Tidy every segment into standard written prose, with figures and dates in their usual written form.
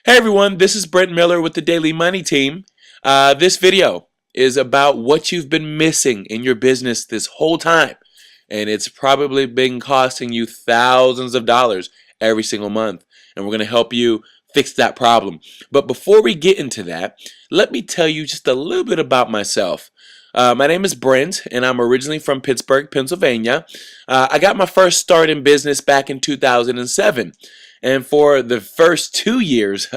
Hey everyone, this is Brent Miller with the Daily Money Team. This video is about what you've been missing in your business this whole time, and it's probably been costing you thousands of dollars every single month, and we're going to help you fix that problem. But before we get into that, let me tell you just a little bit about myself. My name is Brent, and I'm originally from Pittsburgh, Pennsylvania. I got my first start in business back in 2007. And for the first 2 years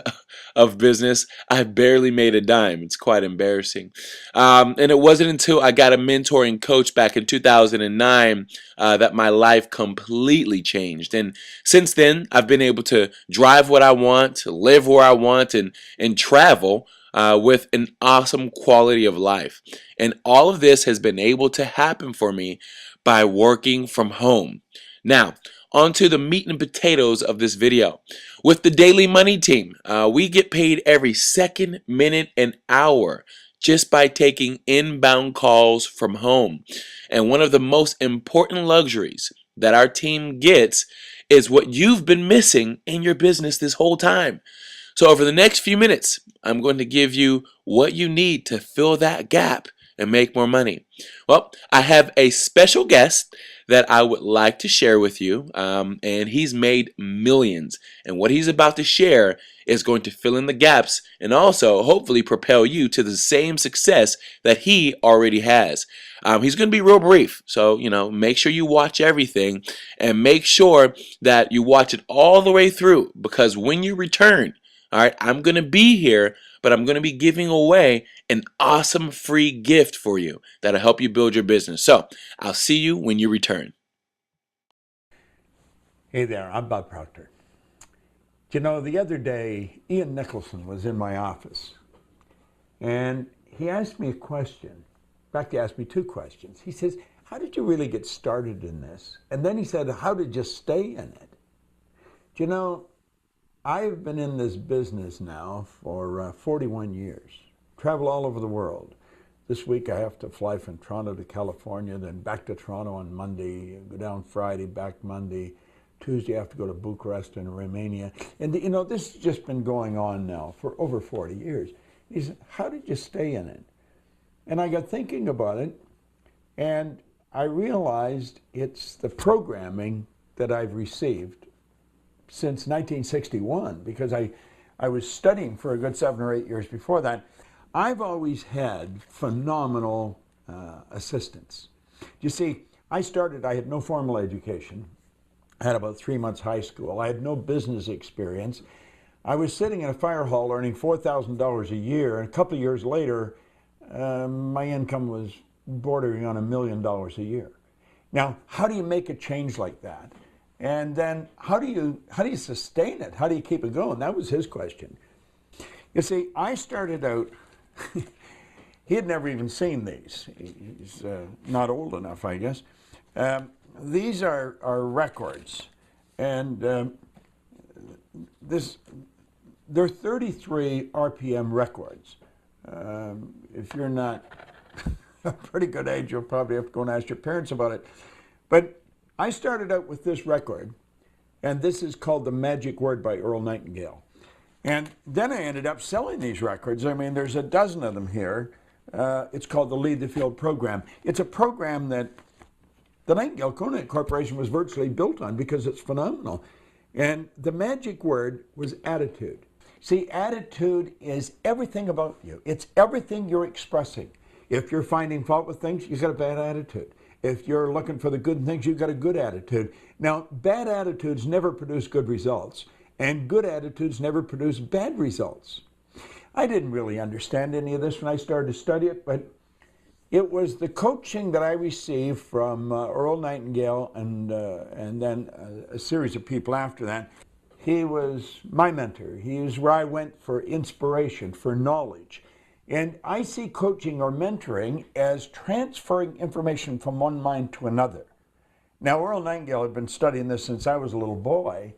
of business, I barely made a dime. It's quite embarrassing. And it wasn't until I got a mentoring coach back in 2009 that my life completely changed. And since then, I've been able to drive what I want, live where I want, and travel with an awesome quality of life. And all of this has been able to happen for me by working from home. Now, onto the meat and potatoes of this video. With the Daily Money Team, we get paid every second, minute, and hour just by taking inbound calls from home. And one of the most important luxuries that our team gets is what you've been missing in your business this whole time. So over the next few minutes, I'm going to give you what you need to fill that gap and make more money. Well, I have a special guest that I would like to share with you, and he's made millions. And what he's about to share is going to fill in the gaps and also hopefully propel you to the same success that he already has. He's going to be real brief, so make sure you watch everything and make sure that you watch it all the way through, because when you return, all right, I'm going to be here, but I'm going to be giving away an awesome free gift for you that'll help you build your business. So I'll see you when you return. Hey there, I'm Bob Proctor. The other day, Ian Nicholson was in my office, and he asked me a question. In fact, he asked me two questions. He says, how did you really get started in this? And then he said, how did you stay in it? I've been in this business now for 41 years, travel all over the world. This week I have to fly from Toronto to California, then back to Toronto on Monday, go down Friday, back Monday. Tuesday I have to go to Bucharest in Romania. And this has just been going on now for over 40 years. He said, how did you stay in it? And I got thinking about it, and I realized it's the programming that I've received since 1961, because I was studying for a good 7 or 8 years before that. I've always had phenomenal assistants. You see, I had no formal education. I had about 3 months high school. I had no business experience. I was sitting in a fire hall earning $4,000 a year, and a couple of years later, my income was bordering on $1 million a year. Now, how do you make a change like that? And then how do you sustain it? How do you keep it going? That was his question. You see, I started out, he had never even seen these. He's not old enough, I guess. These are records, and they're 33 RPM records. If you're not a pretty good age, you'll probably have to go and ask your parents about it. But I started out with this record, and this is called The Magic Word by Earl Nightingale. And then I ended up selling these records. I mean, there's a dozen of them here. It's called the Lead the Field program. It's a program that the Nightingale Conant Corporation was virtually built on because it's phenomenal. And the magic word was attitude. See, attitude is everything about you. It's everything you're expressing. If you're finding fault with things, you've got a bad attitude. If you're looking for the good things, you've got a good attitude. Now, bad attitudes never produce good results, and good attitudes never produce bad results. I didn't really understand any of this when I started to study it, but it was the coaching that I received from Earl Nightingale and then a series of people after that. He was my mentor. He was where I went for inspiration, for knowledge. And I see coaching or mentoring as transferring information from one mind to another. Now, Earl Nightingale had been studying this since I was a little boy,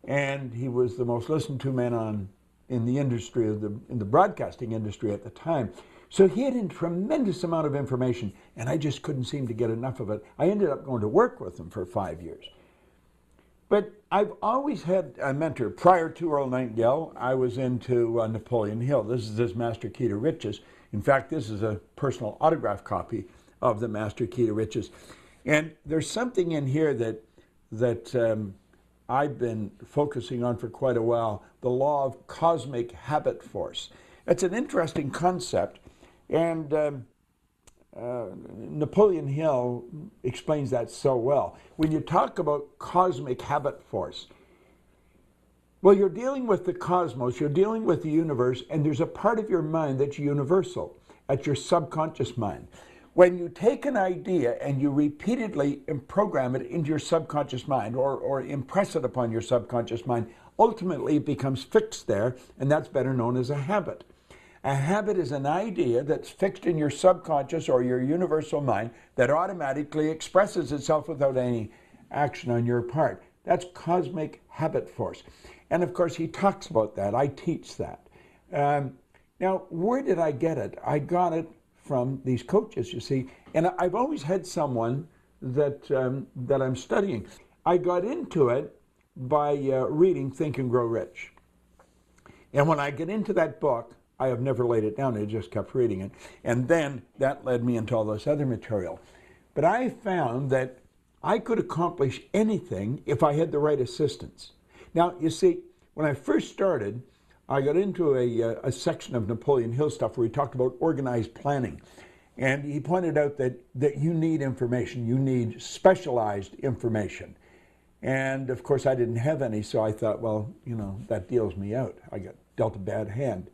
and he was the most listened to man in the industry, in the broadcasting industry at the time. So he had a tremendous amount of information, and I just couldn't seem to get enough of it. I ended up going to work with him for 5 years. But I've always had a mentor. Prior to Earl Nightingale, I was into Napoleon Hill. This is his Master Key to Riches. In fact, this is a personal autograph copy of the Master Key to Riches. And there's something in here that I've been focusing on for quite a while, the law of cosmic habit force. It's an interesting concept, and Napoleon Hill explains that so well. When you talk about cosmic habit force, well, you're dealing with the cosmos, you're dealing with the universe, and there's a part of your mind that's universal. That's your subconscious mind. When you take an idea and you repeatedly program it into your subconscious mind or impress it upon your subconscious mind, ultimately it becomes fixed there, and that's better known as a habit. A habit is an idea that's fixed in your subconscious or your universal mind that automatically expresses itself without any action on your part. That's cosmic habit force. And of course, he talks about that. I teach that. Now, where did I get it? I got it from these coaches, you see. And I've always had someone that I'm studying. I got into it by reading Think and Grow Rich. And when I get into that book, I have never laid it down. I just kept reading it. And then that led me into all this other material. But I found that I could accomplish anything if I had the right assistance. Now, you see, when I first started, I got into a section of Napoleon Hill stuff where he talked about organized planning. And he pointed out that you need information. You need specialized information. And of course, I didn't have any, so I thought, well, you know, that deals me out. I got dealt a bad hand.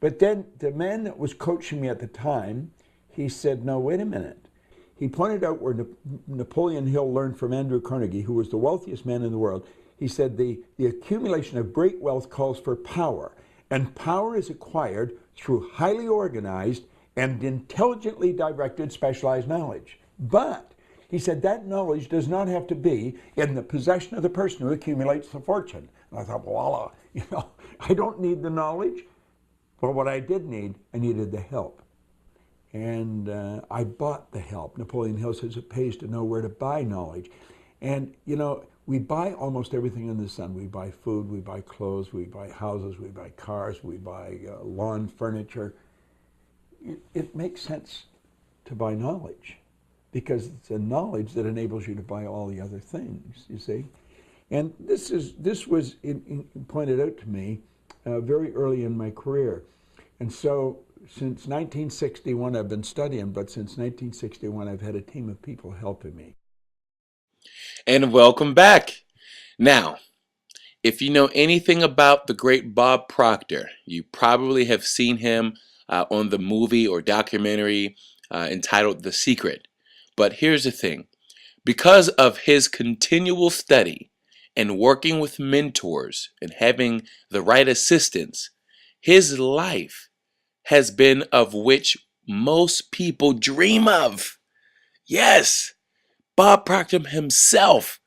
But then the man that was coaching me at the time, he said, no, wait a minute. He pointed out where Napoleon Hill learned from Andrew Carnegie, who was the wealthiest man in the world. He said the accumulation of great wealth calls for power, and power is acquired through highly organized and intelligently directed specialized knowledge. But he said that knowledge does not have to be in the possession of the person who accumulates the fortune. And I thought, voila, you know, I don't need the knowledge. But what I did need, I needed the help. And I bought the help. Napoleon Hill says it pays to know where to buy knowledge. And, you know, we buy almost everything in the sun. We buy food, we buy clothes, we buy houses, we buy cars, we buy lawn furniture. It makes sense to buy knowledge because it's a knowledge that enables you to buy all the other things, you see. And this was pointed out to me very early in my career. And so since 1961, I've been studying, but since 1961, I've had a team of people helping me. And welcome back. Now, if you know anything about the great Bob Proctor, you probably have seen him on the movie or documentary entitled The Secret. But here's the thing. Because of his continual study and working with mentors and having the right assistance, his life has been of which most people dream of. Yes, Bob Proctor himself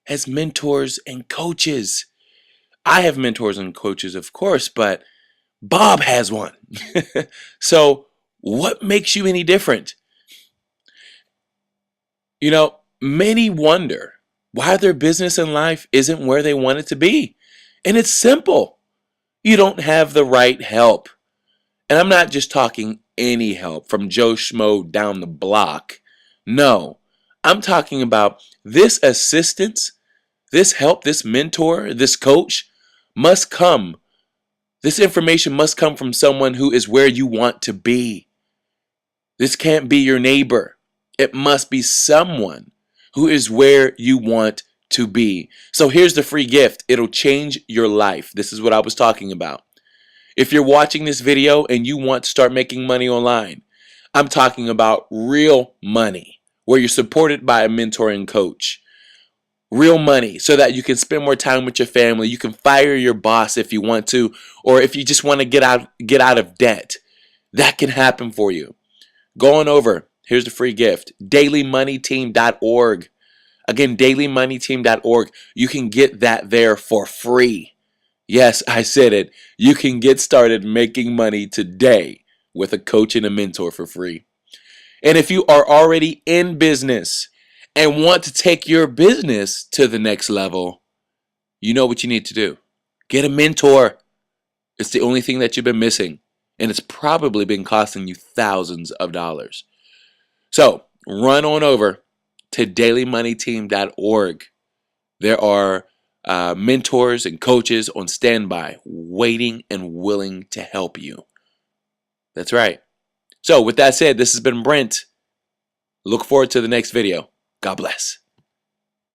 has mentors and coaches. I have mentors and coaches, of course, but Bob has one. So what makes you any different? You know, many wonder why their business and life isn't where they want it to be. And it's simple. You don't have the right help. And I'm not just talking any help from Joe Schmo down the block. No, I'm talking about this assistance, this help, this mentor, this coach must come. This information must come from someone who is where you want to be. This can't be your neighbor. It must be someone who is where you want to be. So here's the free gift. It'll change your life. This is what I was talking about. If you're watching this video and you want to start making money online, I'm talking about real money, where you're supported by a mentor and coach. Real money so that you can spend more time with your family. You can fire your boss if you want to, or if you just want to get out of debt. That can happen for you. Go on over. Here's the free gift. DailyMoneyTeam.org. Again, DailyMoneyTeam.org. You can get that there for free. Yes, I said it. You can get started making money today with a coach and a mentor for free. And if you are already in business and want to take your business to the next level, you know what you need to do. Get a mentor. It's the only thing that you've been missing, and it's probably been costing you thousands of dollars. So run on over to DailyMoneyTeam.org. There are mentors and coaches on standby, waiting and willing to help you. That's right. So with that said, this has been Brent. Look forward to the next video. God bless.